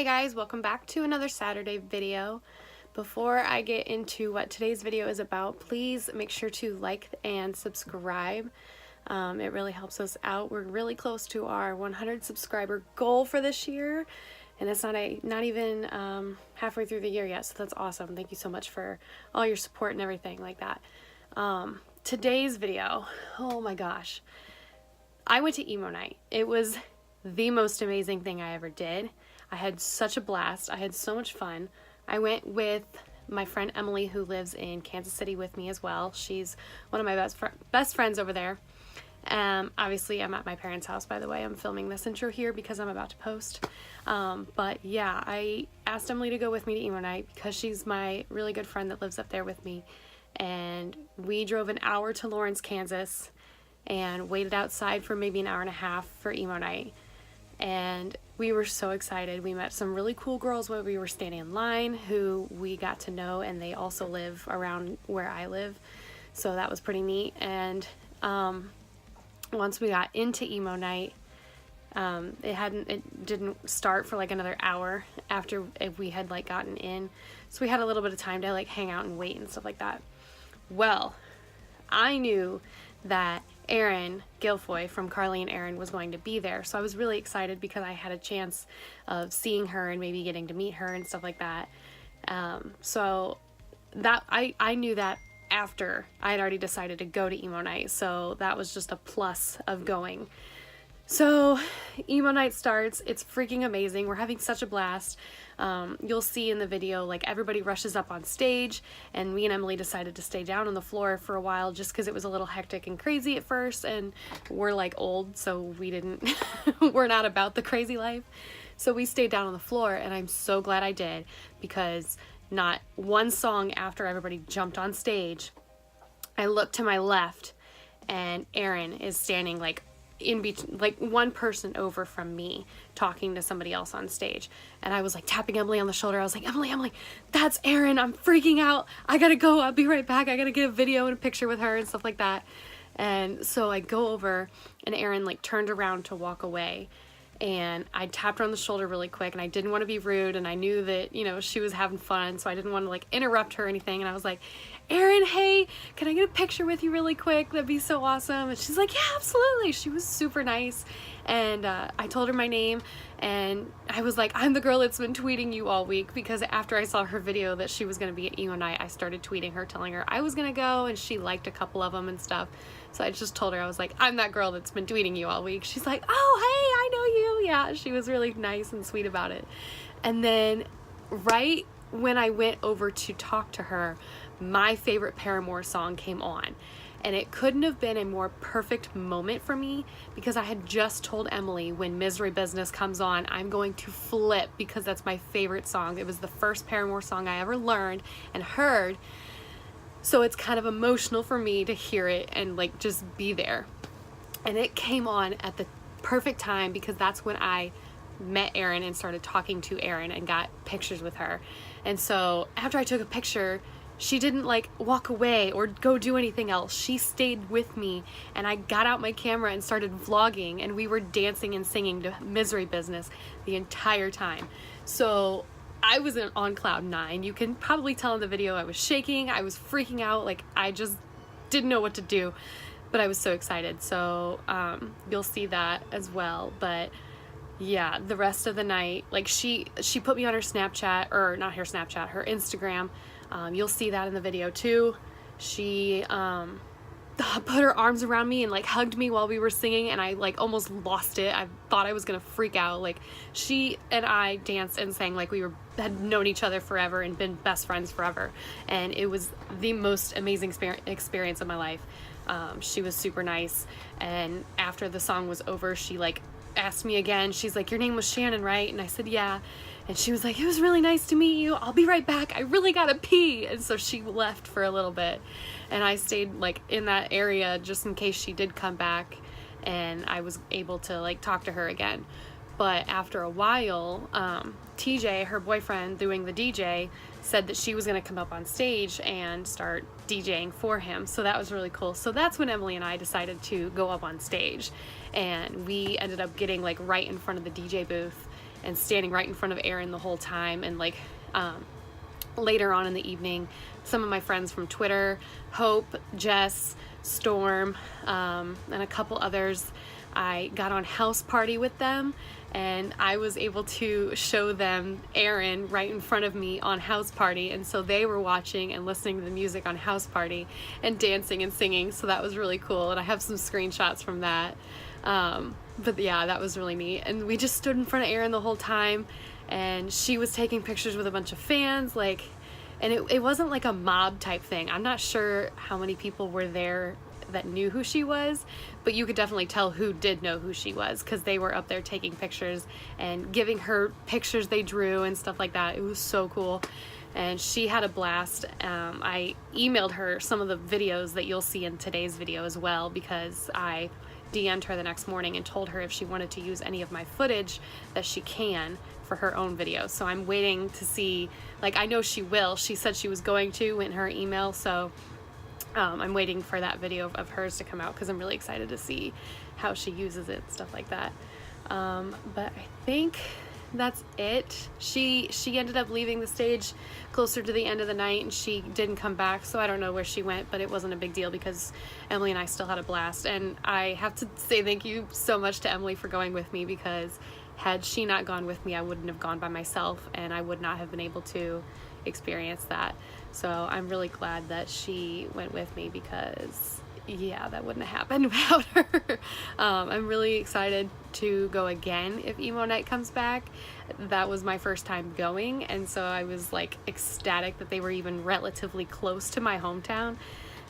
Hey guys, welcome back to another Saturday video. Before I get into what today's video is about, please make sure to like and subscribe. It really helps us out. We're really close to our 100 subscriber goal for this year, and it's not even halfway through the year yet, so that's awesome. Thank you so much for all your support and everything like that. Today's video, oh my gosh, I went to Emo Nite. It was the most amazing thing I ever did. I had such a blast. I had so much fun. I went with my friend Emily, who lives in Kansas City with me as well. She's one of my best friends over there. Obviously I'm at my parents' house, by the way. I'm filming this intro here because I'm about to post. But yeah, I asked Emily to go with me to Emo Nite because she's my really good friend that lives up there with me. And we drove an hour to Lawrence, Kansas, and waited outside for maybe an hour and a half for Emo Nite. And we were so excited. We met some really cool girls while we were standing in line who we got to know, and they also live around where I live, so that was pretty neat. And once we got into Emo Nite, it didn't start for like another hour after we had like gotten in, so we had a little bit of time to like hang out and wait and stuff like that. Well, I knew that Erin Guilfoy from Carly and Erin was going to be there, so I was really excited because I had a chance of seeing her and maybe getting to meet her and stuff like that. So that I knew that after I had already decided to go to Emo Nite, so that was just a plus of going. So Emo Nite starts. It's freaking amazing. We're having such a blast. You'll see in the video, like, everybody rushes up on stage, and me and Emily decided to stay down on the floor for a while just because it was a little hectic and crazy at first, and we're like old, so we didn't we're not about the crazy life, so we stayed down on the floor. And I'm so glad I did, because not one song after everybody jumped on stage, I looked to my left and Erin is standing like in between, like one person over from me, talking to somebody else on stage. And I was like tapping Emily on the shoulder. I was like, Emily, that's Erin. I'm freaking out. I gotta go. I'll be right back. I gotta get a video and a picture with her and stuff like that. And so I go over, and Erin like turned around to walk away, and I tapped her on the shoulder really quick, and I didn't want to be rude, and I knew that, you know, she was having fun, so I didn't want to like interrupt her or anything. And I was like, Erin, hey, can I get a picture with you really quick? That'd be so awesome. And she's like, yeah, absolutely. She was super nice. And I told her my name, and I was like, I'm the girl that's been tweeting you all week, because after I saw her video that she was going to be at Emo Nite, I started tweeting her, telling her I was going to go, and she liked a couple of them and stuff. So I just told her, I was like, I'm that girl that's been tweeting you all week. She's like, oh, hey, I know you. Yeah, she was really nice and sweet about it. And then right when I went over to talk to her, my favorite Paramore song came on. And it couldn't have been a more perfect moment for me, because I had just told Emily, when Misery Business comes on, I'm going to flip, because that's my favorite song. It was the first Paramore song I ever learned and heard. So it's kind of emotional for me to hear it and like just be there. And it came on at the perfect time, because that's when I met Erin and started talking to Erin and got pictures with her. And so after I took a picture, she didn't like walk away or go do anything else. She stayed with me, and I got out my camera and started vlogging, and we were dancing and singing to Misery Business the entire time. So I was on cloud 9. You can probably tell in the video I was shaking. I was freaking out. Like, I just didn't know what to do, but I was so excited. So you'll see that as well. But yeah, the rest of the night, like, she put me on her Snapchat, or not her Snapchat, her Instagram. You'll see that in the video too. She put her arms around me and like hugged me while we were singing, and I like almost lost it. I thought I was gonna freak out. Like, she and I danced and sang like we had known each other forever and been best friends forever, and it was the most amazing experience of my life. She was super nice, and after the song was over, she like asked me again. She's like, your name was Shannon, right? And I said, yeah. And she was like, it was really nice to meet you. I'll be right back. I really gotta pee. And so she left for a little bit, and I stayed like in that area just in case she did come back, and I was able to like talk to her again. But after a while, TJ, her boyfriend doing the DJ, said that she was going to come up on stage and start DJing for him. So that was really cool. So that's when Emily and I decided to go up on stage, and we ended up getting like right in front of the DJ booth, and standing right in front of Aaron the whole time. And like later on in the evening, some of my friends from Twitter, Hope, Jess, Storm, and a couple others, I got on house party with them, and I was able to show them Aaron right in front of me on house party, and so they were watching and listening to the music on house party and dancing and singing, so that was really cool, and I have some screenshots from that. But yeah, that was really neat, and we just stood in front of Aaron the whole time, and she was taking pictures with a bunch of fans, like, and it wasn't like a mob type thing. I'm not sure how many people were there that knew who she was, but you could definitely tell who did know who she was, because they were up there taking pictures and giving her pictures they drew and stuff like that. It was so cool, and she had a blast. I emailed her some of the videos that you'll see in today's video as well, because I DM'd her the next morning and told her if she wanted to use any of my footage that she can for her own video. So I'm waiting to see, like, I know she will. She said she was going to in her email, so I'm waiting for that video of hers to come out, because I'm really excited to see how she uses it and stuff like that. But I think that's it. She ended up leaving the stage closer to the end of the night, and she didn't come back, so I don't know where she went, but it wasn't a big deal because Emily and I still had a blast. And I have to say thank you so much to Emily for going with me, because had she not gone with me, I wouldn't have gone by myself, and I would not have been able to experience that. So I'm really glad that she went with me, because yeah, that wouldn't have happened without her. I'm really excited to go again if Emo Nite comes back. That was my first time going, and so I was like ecstatic that they were even relatively close to my hometown.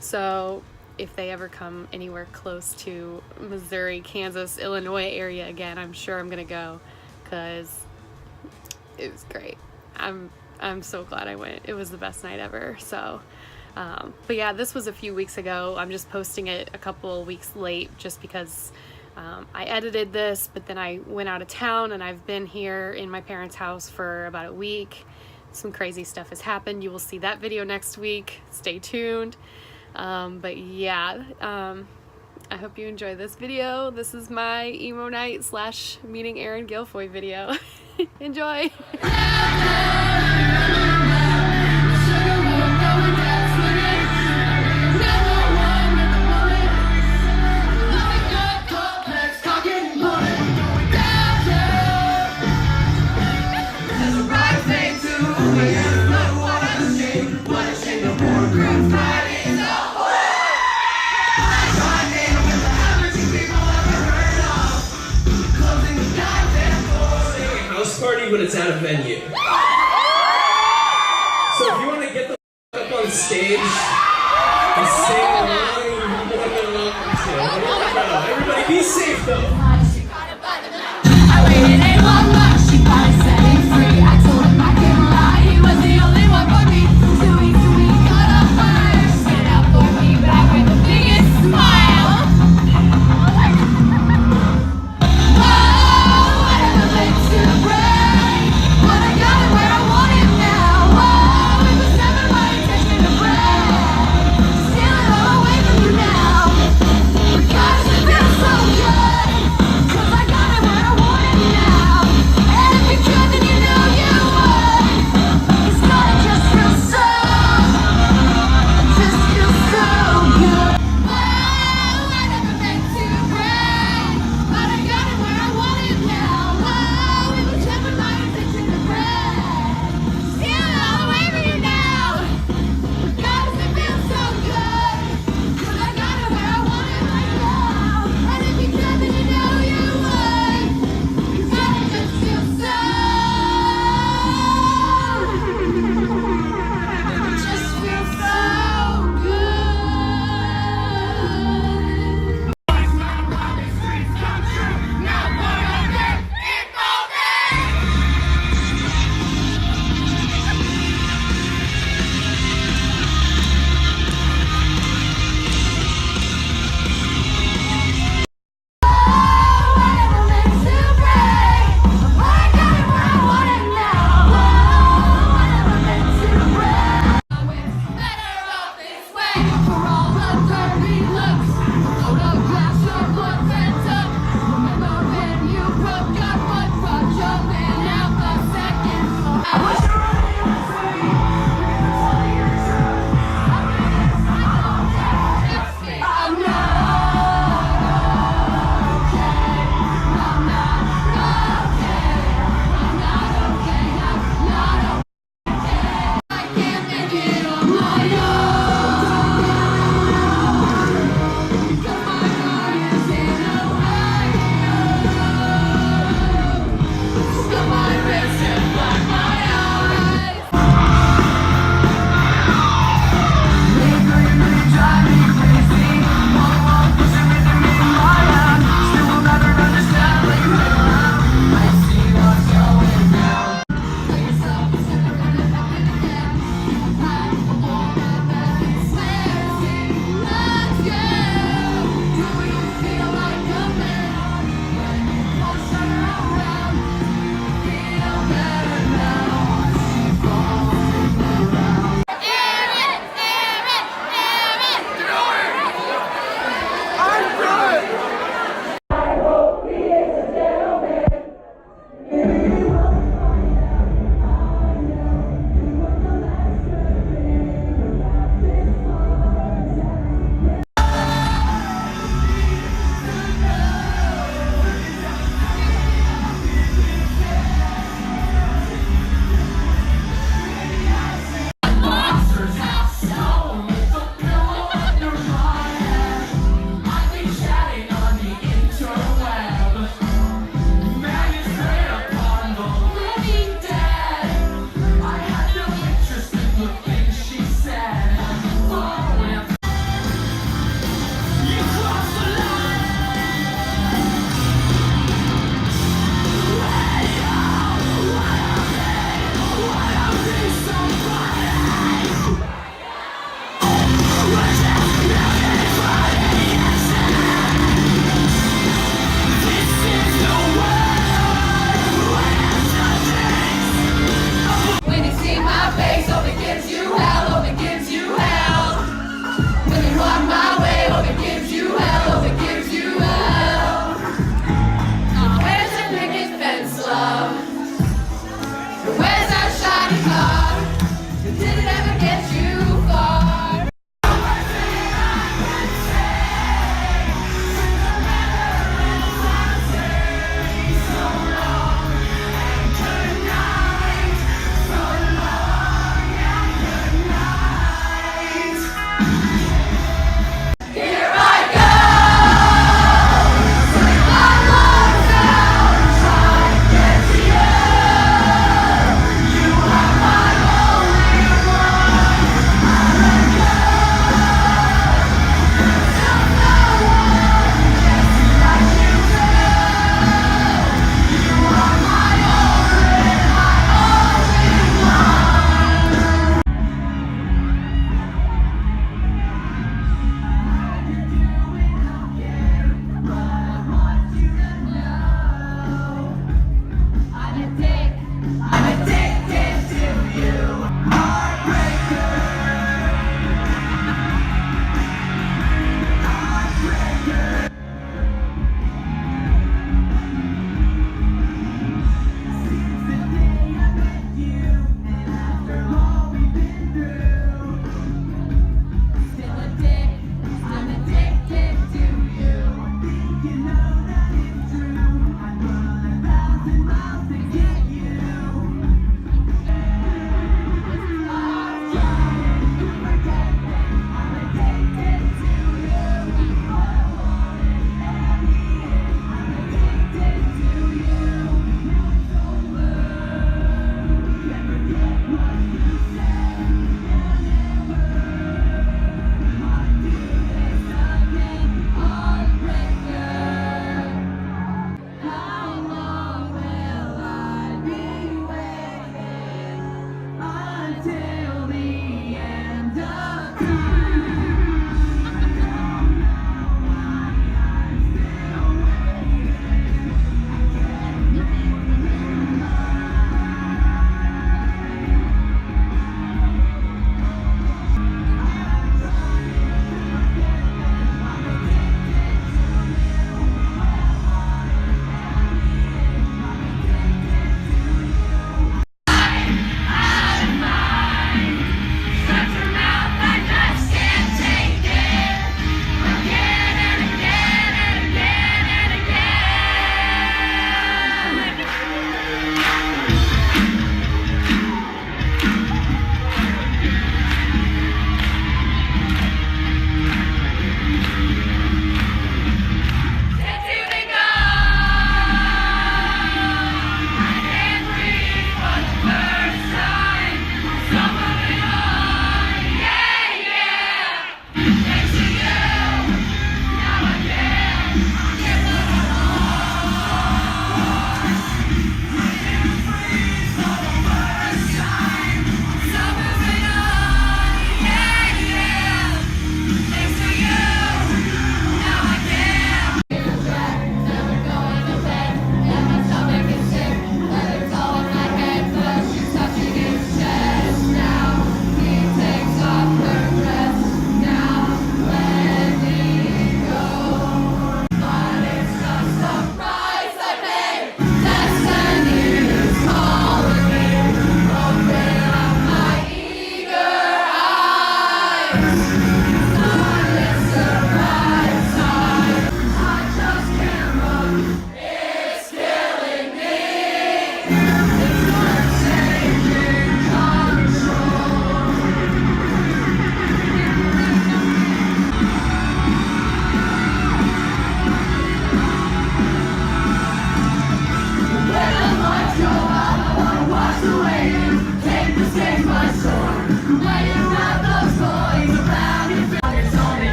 So if they ever come anywhere close to Missouri, Kansas, Illinois area again, I'm sure I'm gonna go, because it was great. I'm so glad I went. It was the best night ever. So but yeah, this was a few weeks ago. I'm just posting it a couple weeks late just because I edited this, but then I went out of town, and I've been here in my parents' house for about a week. Some crazy stuff has happened. You will see that video next week. Stay tuned. But yeah, I hope you enjoy this video. This is my Emo Nite / meeting Aaron Guilfoyle video. Enjoy! Party when it's at a venue. So if you want to get the up on stage and sing along, you're more than welcome to. Everybody be safe though. I waited a long time, she finally set me free. I told him I couldn't lie, he was the only one for me. 2 weeks we got up fire, stand out for me back with the biggest smile. Cause I got it where I want it now. And if you could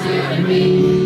you and me.